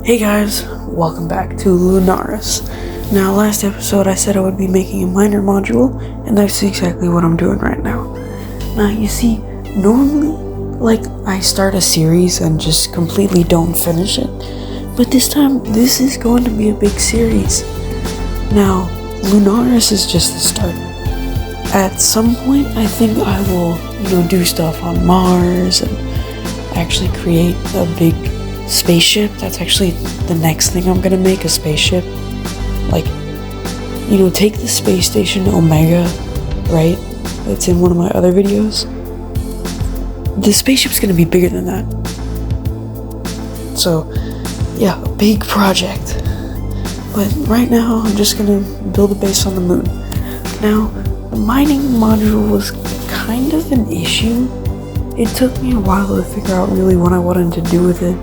Hey guys, welcome back to Lunaris. Now, last episode I said I would be making a miner module, and that's exactly what I'm doing right now. Now, you see, normally, I start a series and just completely don't finish it, but this time, this is going to be a big series. Now, Lunaris is just the start. At some point, I think I will, do stuff on Mars and actually create a big spaceship. That's actually the next thing I'm gonna make, a spaceship. Take the space station Omega, right? It's in one of my other videos. The spaceship's gonna be bigger than that. So, yeah, a big project. But right now, I'm just gonna build a base on the moon. Now, the mining module was kind of an issue. It took me a while to figure out really what I wanted to do with it.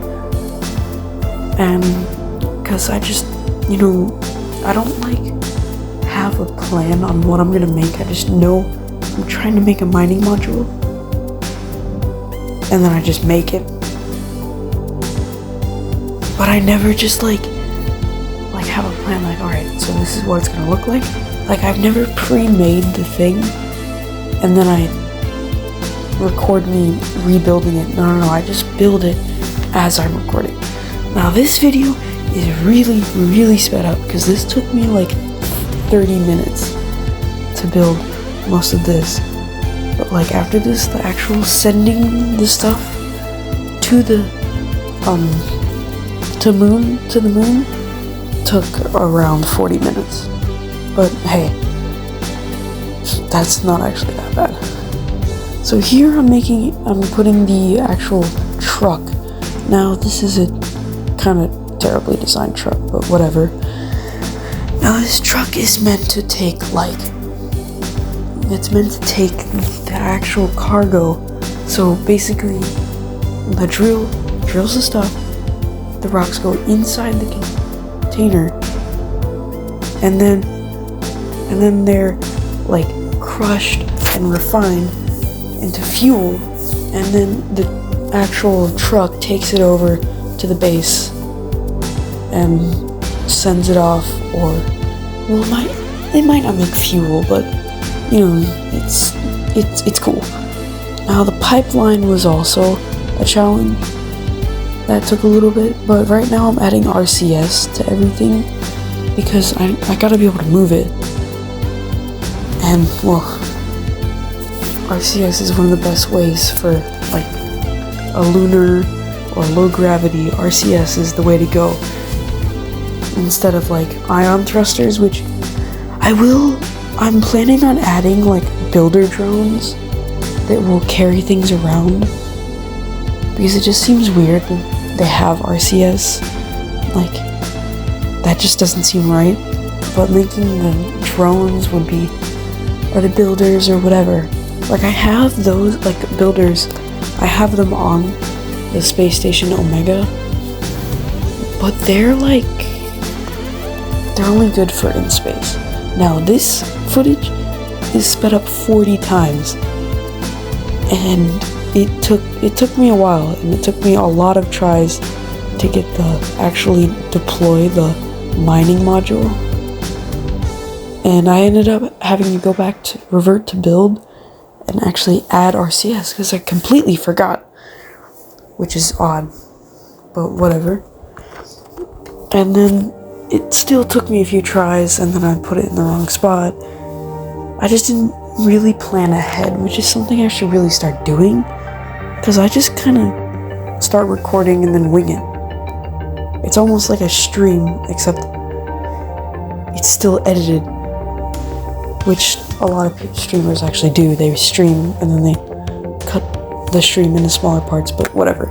And because I just, I don't have a plan on what I'm gonna make. I just know I'm trying to make a mining module, and then I just make it. But I never just have a plan, alright, so this is what it's gonna look like. I've never pre-made the thing, and then I record me rebuilding it. No, I just build it as I'm recording. Now this video is really, really sped up because this took me 30 minutes to build most of this. But after this, the actual sending the stuff to the moon took around 40 minutes. But hey, that's not actually that bad. So here I'm putting the actual truck. Now this is a kind of terribly designed truck, but whatever. Now this truck is meant to take the actual cargo. So basically, the drills the stuff, the rocks go inside the container, and then they're crushed and refined into fuel, and then the actual truck takes it over to the base and sends it off, or they might not make fuel, but it's cool. Now the pipeline was also a challenge. That took a little bit, but right now I'm adding RCS to everything because I gotta be able to move it. And RCS is one of the best ways for a lunar or low gravity. RCS is the way to go instead of ion thrusters, which I'm planning on adding builder drones that will carry things around, because it just seems weird that they have RCS. That just doesn't seem right. But making the drones would be, or the builders or whatever. I have those builders. I have them on the space station Omega, but they're only good for in space. Now this footage is sped up 40 times, and it took me a while, and it took me a lot of tries to actually deploy the mining module, and I ended up having to go back to revert to build and actually add RCS because I completely forgot, which is odd, but whatever. And then it still took me a few tries, and then I put it in the wrong spot. I just didn't really plan ahead, which is something I should really start doing, because I just kind of start recording and then wing it. It's almost like a stream, except it's still edited, which a lot of streamers actually do. They stream and then they cut the stream into smaller parts, but whatever.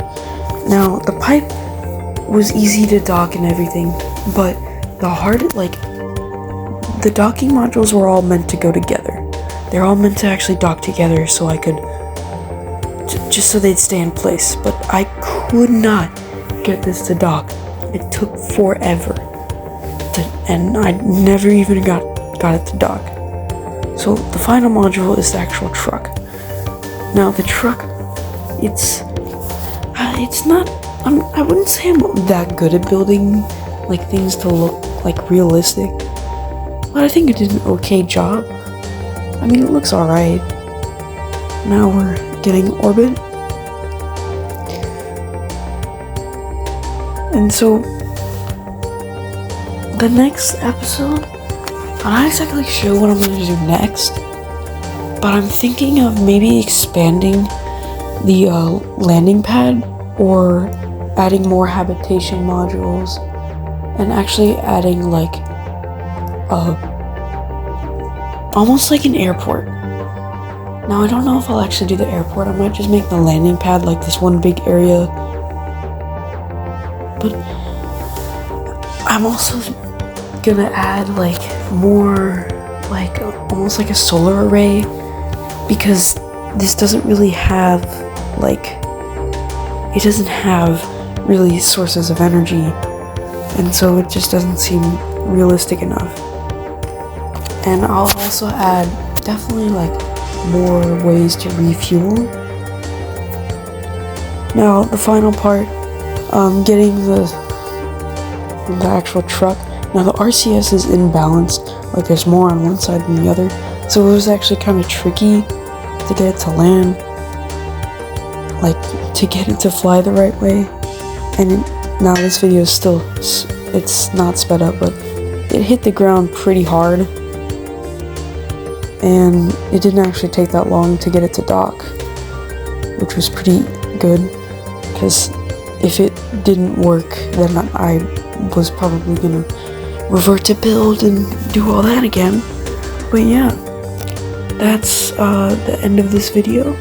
Now, the pipe was easy to dock and everything, but the docking modules were all meant to go together. They're all meant to actually dock together so I could, just so they'd stay in place, but I could not get this to dock. It took forever, and I never even got it to dock. So the final module is the actual truck. Now the truck, it's not I wouldn't say I'm that good at building like things to look like realistic, but I think it did an okay job. I mean, it looks alright. Now we're getting orbit. And so the next episode, I'm not exactly sure what I'm going to do next, but I'm thinking of maybe expanding the landing pad or adding more habitation modules and actually adding like almost like an airport. Now I don't know if I'll actually do the airport. I might just make the landing pad like this one big area, but I'm also gonna add like more like almost like a solar array, because this doesn't really have like, it doesn't have really sources of energy, and so it just doesn't seem realistic enough. And I'll also add definitely like more ways to refuel. Now the final part, getting the actual truck. Now the RCS is imbalanced, like there's more on one side than the other, so it was actually kind of tricky to get it to land, like to get it to fly the right way. And now this video is still, it's not sped up, but it hit the ground pretty hard, and it didn't actually take that long to get it to dock, which was pretty good, because if it didn't work, then I was probably gonna revert to build and do all that again. But yeah, that's the end of this video,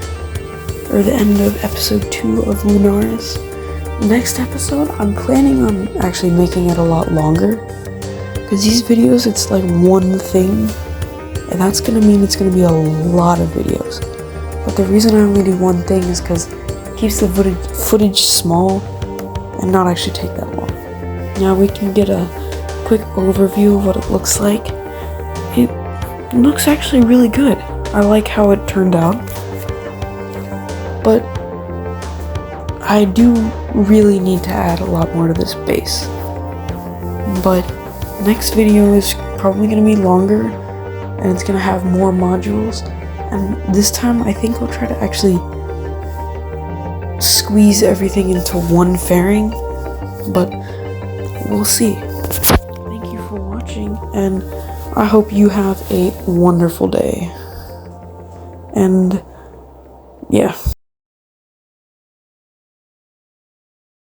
or the end of episode 2 of Lunaris. Next episode, I'm planning on actually making it a lot longer, because these videos, it's like one thing, and that's gonna mean it's gonna be a lot of videos. But the reason I only do one thing is because it keeps the footage small and not actually take that long. Now we can get a quick overview of what it looks like. It looks actually really good. I like how it turned out, but I do really need to add a lot more to this base. But next video is probably going to be longer, and it's going to have more modules, and this time I think I'll try to actually squeeze everything into one fairing, but we'll see. Thank you for watching, and I hope you have a wonderful day. And yeah.